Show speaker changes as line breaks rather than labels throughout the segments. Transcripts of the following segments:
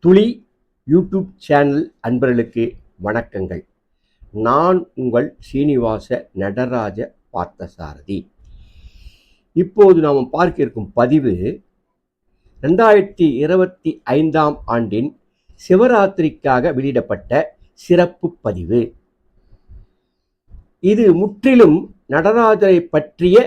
துளி YouTube channel அன்பர்களுக்கு வணக்கங்கள். நான் உங்கள் ஸ்ரீனிவாச நடராஜ பார்த்தசாரதி. இப்போது நாம் பார்க்க இருக்கும் பதிவு 2025 ஆண்டின் சிவராத்திரிக்காக வெளியிடப்பட்ட சிறப்பு பதிவு. இது முற்றிலும் நடராஜரை பற்றிய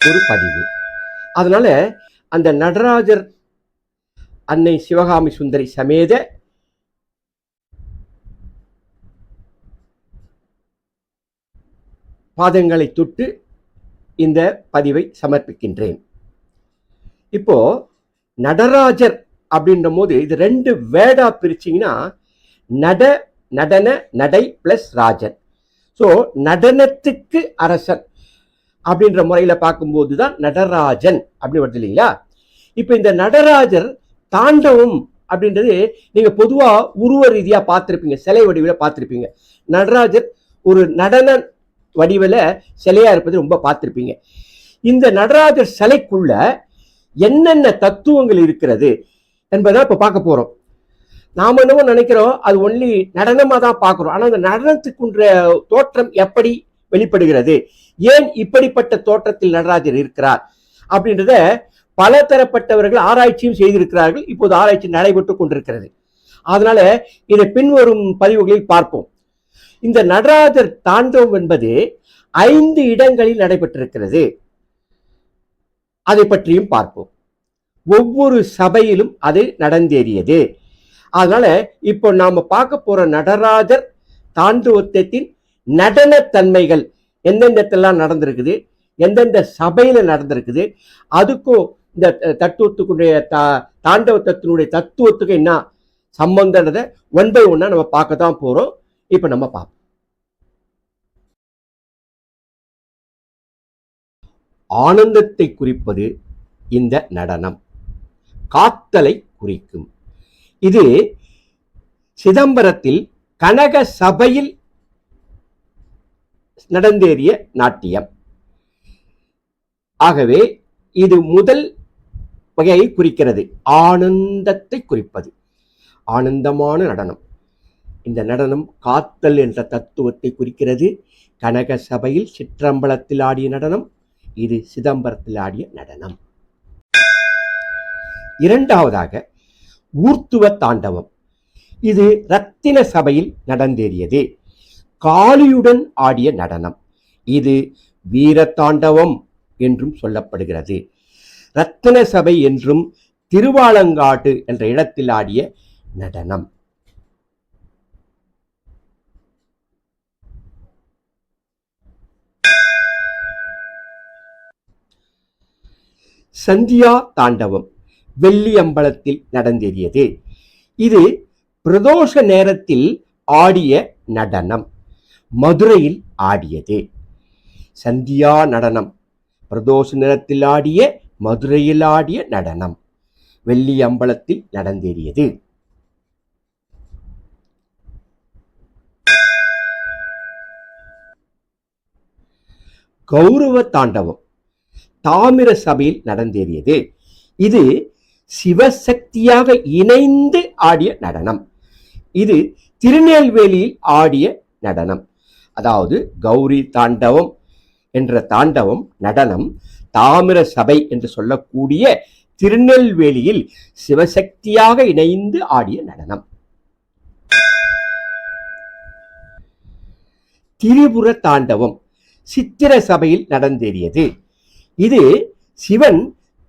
ஒரு பதிவு. அதனால அந்த நடராஜர் அன்னை சிவகாமி சுந்தரி சமேத பாதங்களை தொட்டு இந்த பதிவை சமர்ப்பிக்கின்றேன். இப்போ நடராஜர் அப்படின்ற போது இது ரெண்டு வேர்டா பிரிச்சிங்கன்னா நடன நடை பிளஸ் ராஜன். ஸோ நடனத்துக்கு அரசன் அப்படின்ற முறையில் பார்க்கும்போது தான் நடராஜன் அப்படின்னு வருது இல்லைங்களா. இப்போ இந்த நடராஜர் தாண்டவம் அப்படின்றது நீங்க பொதுவா உருவ ரீதியா பார்த்திருப்பீங்க, சிலை வடிவில் பார்த்திருப்பீங்க. நடராஜர் ஒரு நடன வடிவில் சிலையா இருப்பது ரொம்ப பார்த்திருப்பீங்க. இந்த நடராஜர் சிலைக்குள்ள என்னென்ன தத்துவங்கள் இருக்கிறது என்பதை இப்ப பார்க்க போறோம். நாம என்னவோ நினைக்கிறோம் அது ஒன்லி நடனமா தான் பார்க்கிறோம். ஆனா அந்த நடனத்துக்குன்ற தோற்றம் எப்படி வெளிப்படுகிறது, ஏன் இப்படிப்பட்ட தோற்றத்தில் நடராஜர் இருக்கிறார் அப்படின்றத பல தரப்பட்டவர்கள் ஆராய்ச்சியும் செய்திருக்கிறார்கள். இப்போது ஆராய்ச்சி நடைபெற்று கொண்டிருக்கிறது. அதனால இதை பின்வரும் பதிவுகளில் பார்ப்போம். இந்த நடராஜர் தாண்டவம் என்பது 5 இடங்களில் நடைபெற்றிருக்கிறது. அதை பற்றியும் பார்ப்போம். ஒவ்வொரு சபையிலும் அது நடந்தேறியது. அதனால இப்போ நாம பார்க்க போற நடராஜர் தாண்டவத்தின் நடன தன்மைகள் எந்தெந்த இடத்தெல்லாம் நடந்திருக்குது, எந்தெந்த சபையில நடந்திருக்குது, அதுக்கும் இந்த தத்துவத்துக்குடைய தாண்டவத்தினுடைய தத்துவத்துக்கு என்ன சம்பந்தன்றதை 1 by 1 நம்ம பார்க்க தான் போறோம். இப்ப நம்ம பார்ப்போம். ஆனந்தத்தை குறிப்பது இந்த நடனம், காத்தலை குறிக்கும். இது சிதம்பரத்தில் கனக சபையில் நடந்தேறிய நாட்டியம். ஆகவே இது முதல் வகையை குறிக்கிறது, ஆனந்தத்தை குறிப்பது, ஆனந்தமான நடனம். இந்த நடனம் காத்தல் என்ற தத்துவத்தை குறிக்கிறது. கனக சபையில் சிற்றம்பலத்தில் ஆடிய நடனம், இது சிதம்பரத்தில் ஆடிய நடனம். இரண்டாவதாக ஊர்த்துவ தாண்டவம். இது ரத்தின சபையில் நடந்தேறியது. காளியுடன் ஆடிய நடனம், இது வீர தாண்டவம் என்றும் சொல்லப்படுகிறது. ரத்தின சபை என்றும் திருவாலங்காடு என்ற இடத்தில் ஆடிய நடனம். சந்தியா தாண்டவம் வெள்ளியம்பலத்தில் நடந்தேறியது. இது பிரதோஷ நேரத்தில் ஆடிய நடனம், மதுரையில் ஆடியது. சந்தியா நடனம் பிரதோஷ நேரத்தில் ஆடிய, மதுரையில் ஆடிய நடனம், வெள்ளி அம்பலத்தில் நடந்தேறியது. கௌரவ தாண்டவம் தாமிர சபையில் நடந்தேறியது. இது சிவசக்தியாக இணைந்து ஆடிய நடனம், இது திருநெல்வேலியில் ஆடிய நடனம். அதாவது கௌரி தாண்டவம் என்ற தாண்டவம் நடனம் தாமிர சபை என்று சொல்லக்கூடிய திருநெல்வேலியில் சிவசக்தியாக இணைந்து ஆடிய நடனம். திரிபுர தாண்டவம் சித்திர சபையில் நடந்தேறியது. இது சிவன்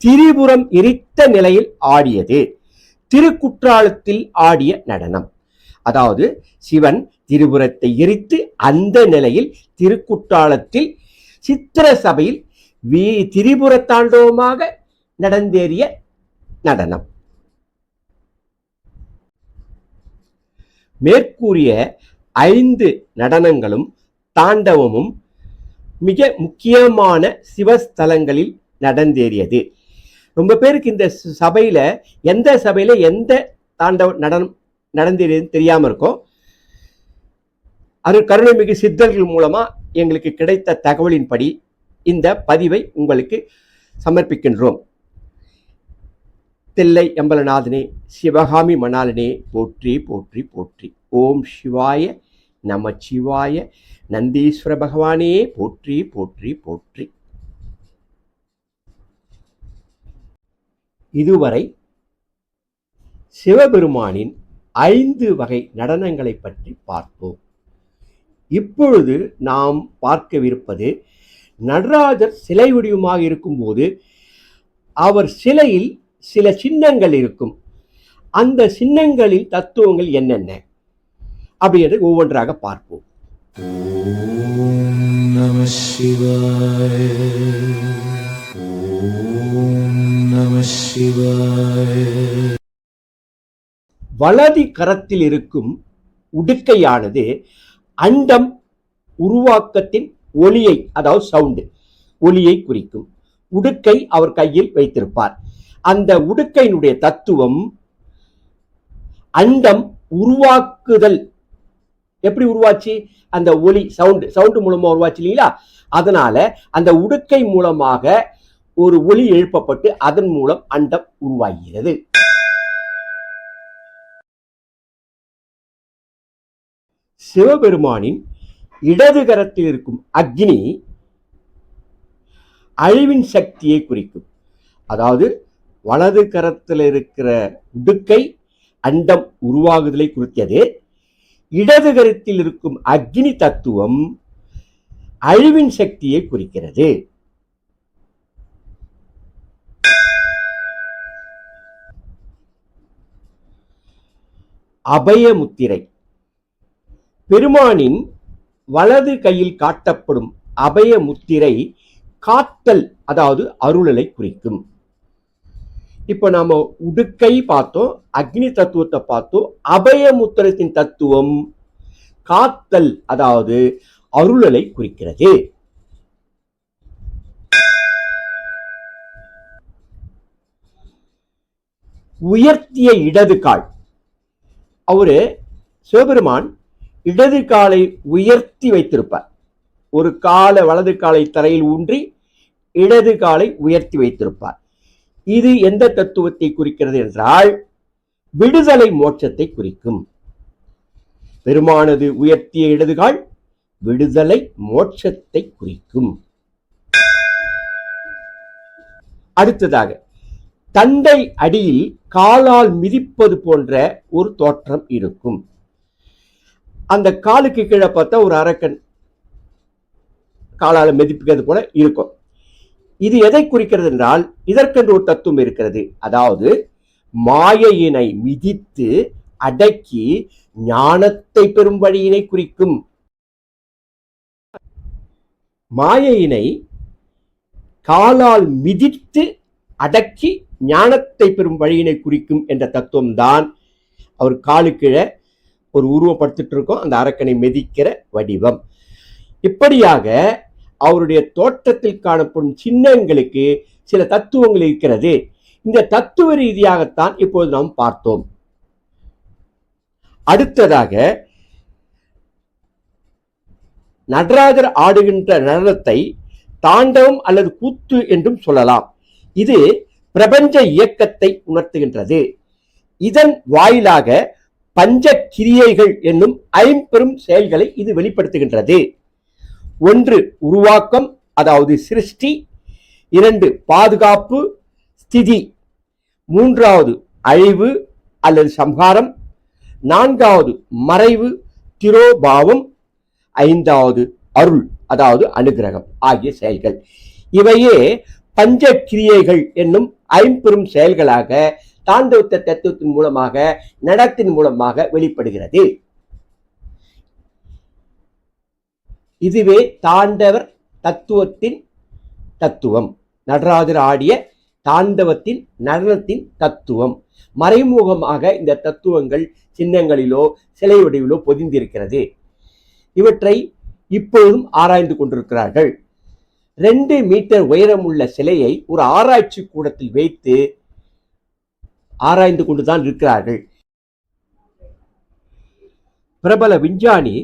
திரிபுரம் எரித்த நிலையில் ஆடியது, திருக்குற்றாலத்தில் ஆடிய நடனம். அதாவது சிவன் திரிபுரத்தை எரித்து அந்த நிலையில் திருக்குற்றாலத்தில் சித்திர சபையில் திரிபுர தாண்டவமாக நடந்தேறிய நடனம். மேற்கூறிய 5 நடனங்களும் தாண்டவமும் மிக முக்கியமான சிவஸ்தலங்களில் நடந்தேறியது. ரொம்ப பேருக்கு இந்த சபையில எந்த சபையில எந்த தாண்டவ நடனம் நடந்தேறியதுன்னு தெரியாம இருக்கும். அது கருணைமிகு சித்தர்கள் மூலமா எங்களுக்கு கிடைத்த தகவலின்படி இந்த பதிவை உங்களுக்கு சமர்ப்பிக்கின்றோம். தில்லை எம்பலநாதனே, சிவகாமி மணாலனே போற்றி போற்றி போற்றி. ஓம் சிவாய நமச்சிவாய. நந்தீஸ்வர பகவானே போற்றி போற்றி போற்றி. இதுவரை சிவபெருமானின் 5 வகை நடனங்களை பற்றி பார்த்தோம். இப்பொழுது நாம் பார்க்கவிருப்பது, நடராஜர் சிலை வடிவமாக இருக்கும்போது அவர் சிலையில் சில சின்னங்கள் இருக்கும். அந்த சின்னங்களில் தத்துவங்கள் என்னென்ன அப்படின்றத ஒவ்வொன்றாக பார்ப்போம்.
ஓம் நம சிவாய. ஓம் நம சிவாய.
வலது கரத்தில் இருக்கும் உடுக்கையானது அண்டம் உருவாக்கத்தின் ஒலியை, அதாவது சவுண்டு, ஒலியை குறிக்கும். உடுக்கை அவர் கையில் வைத்திருப்பார். அந்த உடுக்கையினுடைய தத்துவம் அண்டம் உருவாக்குதல். எப்படி உருவாச்சு? அந்த ஒலி, சவுண்டு மூலமா உருவாச்சு இல்லைங்களா? அதனால அந்த உடுக்கை மூலமாக ஒரு ஒலி எழுப்பப்பட்டு அதன் மூலம் அண்டம் உருவாகிறது. சிவபெருமானின் இடது கரத்தில் இருக்கும் அக்னி அழிவின் சக்தியை குறிக்கும். அதாவது வலது கரத்தில் இருக்கிற உடுக்கை அண்டம் உருவாகுதலை குறித்தது. இடது கரத்தில் இருக்கும் அக்னி தத்துவம் அழிவின் சக்தியை குறிக்கிறது. அபயமுத்திரை. பெருமானின் வலது கையில் காட்டப்படும் அபயமுத்திரை காத்தல், அதாவது அருளலை குறிக்கும். இப்ப நாம உடுக்கை பார்த்தோம், அக்னி தத்துவத்தை பார்த்தோம். அபயமுத்திரத்தின் தத்துவம் காத்தல், அதாவது அருளலை குறிக்கிறது. உயர்த்திய இடது கால். அவரு சிவபெருமான் இடது காலை உயர்த்தி வைத்திருப்பார். ஒரு காலை, வலது காலை தரையில் ஊன்றி இடது காலை உயர்த்தி வைத்திருப்பார். இது எந்த தத்துவத்தை குறிக்கிறது என்றால் விடுதலை, மோட்சத்தை குறிக்கும். பெருமானது உயர்த்திய இடதுகால் விடுதலை, மோட்சத்தை குறிக்கும். அடுத்ததாக தண்டை அடியில் காலால் மிதிப்பது போன்ற ஒரு தோற்றம் இருக்கும். அந்த காலுக்கு கீழே பார்த்தா ஒரு அரக்கன் காலால் மிதிப்புகிறது போல இருக்கும். இது எதை குறிக்கிறது என்றால் இதற்கென்று ஒரு தத்துவம் இருக்கிறது. அதாவது மாயையினை மிதித்து அடக்கி ஞானத்தை பெறும் வழியினை குறிக்கும். மாயையினை காலால் மிதித்து அடக்கி ஞானத்தை பெறும் வழியினை குறிக்கும் என்ற தத்துவம் தான் அவர் காலுக்கீழ ஒரு உருவப்படுத்திட்டு இருக்கோம், அந்த அரக்கனை மிதிக்கிற வடிவம். இப்படியாக அவருடைய தோற்றத்தில் காணப்படும் சின்னங்களுக்கு சில தத்துவங்கள் இருக்கிறது. இந்த தத்துவ ரீதியாகத்தான் இப்போது நாம் பார்த்தோம். அடுத்ததாக நடராஜர் ஆடுகின்ற நடனத்தை தாண்டவம் அல்லது கூத்து என்றும் சொல்லலாம். இது பிரபஞ்ச இயக்கத்தை உணர்த்துகின்றது. இதன் வாயிலாக பஞ்ச கிரியைகள் என்னும் 5 செயல்களை இது வெளிப்படுத்துகின்றது. 1 உருவாக்கம், அதாவது சிருஷ்டி. 2 பாதுகாப்பு, ஸ்திதி. 3வது அழிவு அல்லது சம்ஹாரம். 4வது மறைவு, திரோபாவம். 5வது அருள், அதாவது அனுகிரகம் ஆகிய செயல்கள். இவையே பஞ்ச கிரியைகள் என்னும் 5 செயல்களாக தாண்டவ தத்துவத்தின் மூலமாக, நடத்தின் மூலமாக வெளிப்படுகிறது. இதுவே தாண்டவர் தத்துவத்தின் தத்துவம். நடராஜர் ஆடிய தாண்டவத்தின், நடனத்தின் தத்துவம். மறைமுகமாக இந்த தத்துவங்கள் சின்னங்களிலோ சிலை வடிவிலோ பொதிந்திருக்கிறது. இவற்றை இப்பொழுதும் ஆராய்ந்து கொண்டிருக்கிறார்கள். 2 மீட்டர் உயரமுள்ள சிலையை ஒரு ஆராய்ச்சி கூடத்தில் வைத்து ஆராய்ந்து கொண்டுதான் இருக்கிறார்கள். பிரபல விஞ்ஞானி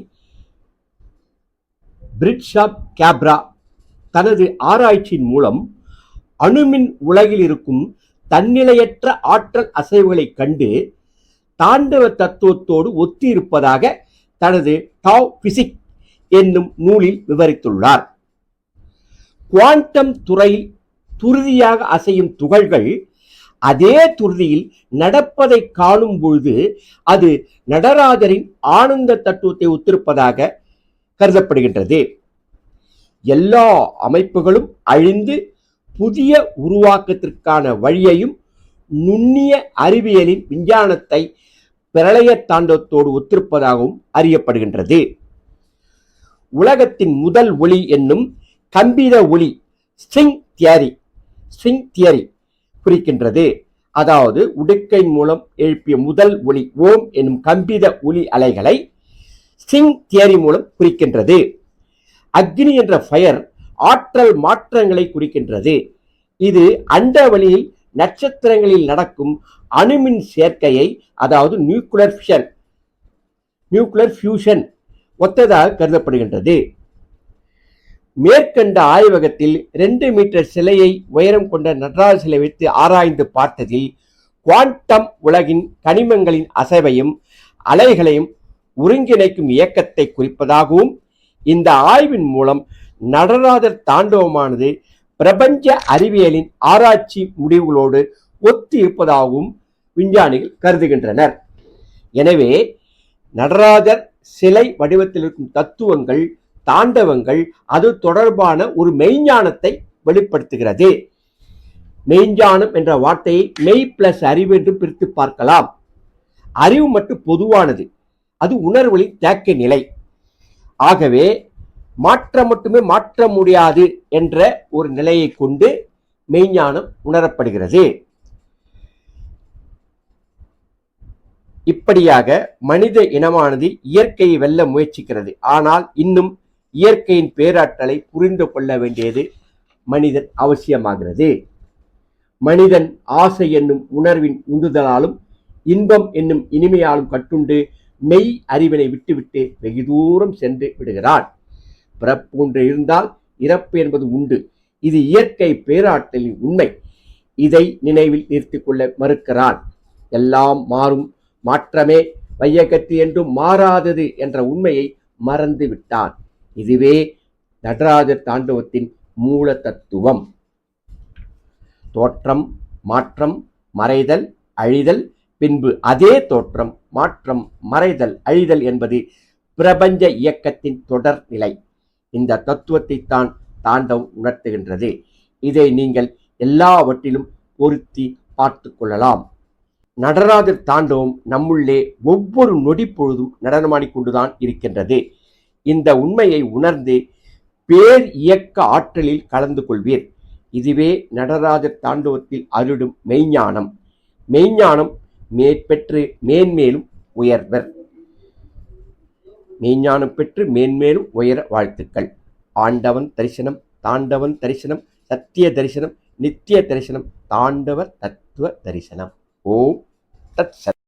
பிரிட்ஷாப் கேப்ரா தனது ஆராய்ச்சியின் மூலம் அணுமின் உலகில் இருக்கும் தன்னிலையற்ற ஆற்றல் அசைவுகளை கண்டு தாண்டவ தத்துவத்தோடு ஒத்து இருப்பதாக தனது டாவ் பிசிக் என்னும் நூலில் விவரித்துள்ளார். குவாண்டம் துறையில் துரிதியாக அசையும் துகள்கள் அதே துரிதியில் நடப்பதை காணும் பொழுது அது நடராஜரின் ஆனந்த தத்துவத்தை ஒத்திருப்பதாக கருதப்படுகின்றது. எல்லா அமைப்புகளும் அழிந்து புதிய உருவாக்கத்திற்கான வழியையும் நுண்ணிய அறிவியலின் விஞ்ஞானத்தை பிரளய தாண்டவத்தோடு ஒத்திருப்பதாகவும் அறியப்படுகின்றது. உலகத்தின் முதல் ஒளி என்னும் கம்பித ஒளி ஸ்ட்ரிங் தியரி குறிக்கின்றது. அதாவது உடுக்கை மூலம் எழுப்பிய முதல் ஒளி ஓம் என்னும் கம்பித ஒளி அலைகளை ஸ்ட்ரிங் தியரி மூலம் குறிக்கின்றது. அக்னி என்ற ஃபயர் ஆற்றல் மாற்றங்களை குறிக்கின்றது. இது அண்ட வழியில் நட்சத்திரங்களில் நடக்கும் அணுமின் சேர்க்கையை, அதாவது நியூக்ளியர் ஃபியூஷன் ஒத்ததாக கருதப்படுகின்றது. மேற்கண்ட ஆய்வகத்தில் 2 மீட்டர் சிலையை உயரம் கொண்ட நடராஜ சிலை வைத்து ஆராய்ந்து பார்த்ததில் குவாண்டம் உலகின் கனிமங்களின் அசைவையும் அலைகளையும் ஒருங்கிணைக்கும் இயக்கத்தை குறிப்பதாகவும், இந்த ஆய்வின் மூலம் நடராஜர் தாண்டவமானது பிரபஞ்ச அறிவியலின் ஆராய்ச்சி முடிவுகளோடு ஒத்து இருப்பதாகவும் விஞ்ஞானிகள் கருதுகின்றனர். எனவே நடராஜர் சிலை வடிவத்தில் இருக்கும் தத்துவங்கள், தாண்டவங்கள் அது தொடர்பான ஒரு மெய்ஞானத்தை வெளிப்படுத்துகிறது. மெய்ஞானம் என்ற வார்த்தையை மெய் பிளஸ் அறிவு என்று பிரித்து பார்க்கலாம். அறிவு மட்டும் பொதுவானது, அது உணர்வுகளின் தேக்க நிலை. ஆகவே மட்டுமே மாற்ற முடியாது என்ற ஒரு நிலையை கொண்டு மெய்ஞானம் உணரப்படுகிறது. இப்படியாக மனித இனமானது இயற்கையை வெல்ல முயற்சிக்கிறது. ஆனால் இன்னும் இயற்கையின் பேராற்றலை புரிந்து கொள்ள வேண்டியது மனிதன் அவசியமாகிறது. மனிதன் ஆசை என்னும் உணர்வின் உந்துதலாலும் இன்பம் என்னும் இனிமையாலும் கட்டுண்டு மெய் அறிவினை விட்டுவிட்டு வெகு தூரம் சென்று விடுகிறான். பிறப்பு ஒன்று இருந்தால் இறப்பு என்பது உண்டு. இது இயற்கை பேராற்றலின் உண்மை. இதை நினைவில் நிறுத்திக் கொள்ள மறுக்கிறான். எல்லாம் மாறும், மாற்றமே வையகத்து என்றும் மாறாதது என்ற உண்மையை மறந்து விட்டான். இதுவே நடராஜர் தாண்டவத்தின் மூல தத்துவம். தோற்றம், மாற்றம், மறைதல், அழிதல், பின்பு அதே தோற்றம், மாற்றம், மறைதல், அழிதல் என்பது பிரபஞ்ச இயக்கத்தின் தொடர் நிலை. இந்த தத்துவத்தை தான் தாண்டவம் உணர்த்துகின்றது. இதை நீங்கள் எல்லாவற்றிலும் பொருத்தி பார்த்து கொள்ளலாம். நடராஜர் தாண்டவம் நம்முள்ளே ஒவ்வொரு நொடி பொழுதும் நடனமாடிக்கொண்டுதான் இருக்கின்றது. இந்த உண்மையை உணர்ந்து பேர் இயக்க ஆற்றலில் கலந்து கொள்வீர். இதுவே நடராஜர் தாண்டவத்தில் அருளும் மெய்ஞானம். மெய்ஞானம் பெற்று மேன்மேலும் உயர்வர். மெய்ஞானம் பெற்று மேன்மேலும் உயர வாழ்த்துக்கள். ஆண்டவன் தரிசனம், தாண்டவன் தரிசனம், சத்திய தரிசனம், நித்திய தரிசனம், தாண்டவர் தத்துவ தரிசனம். ஓம் தத் சத்.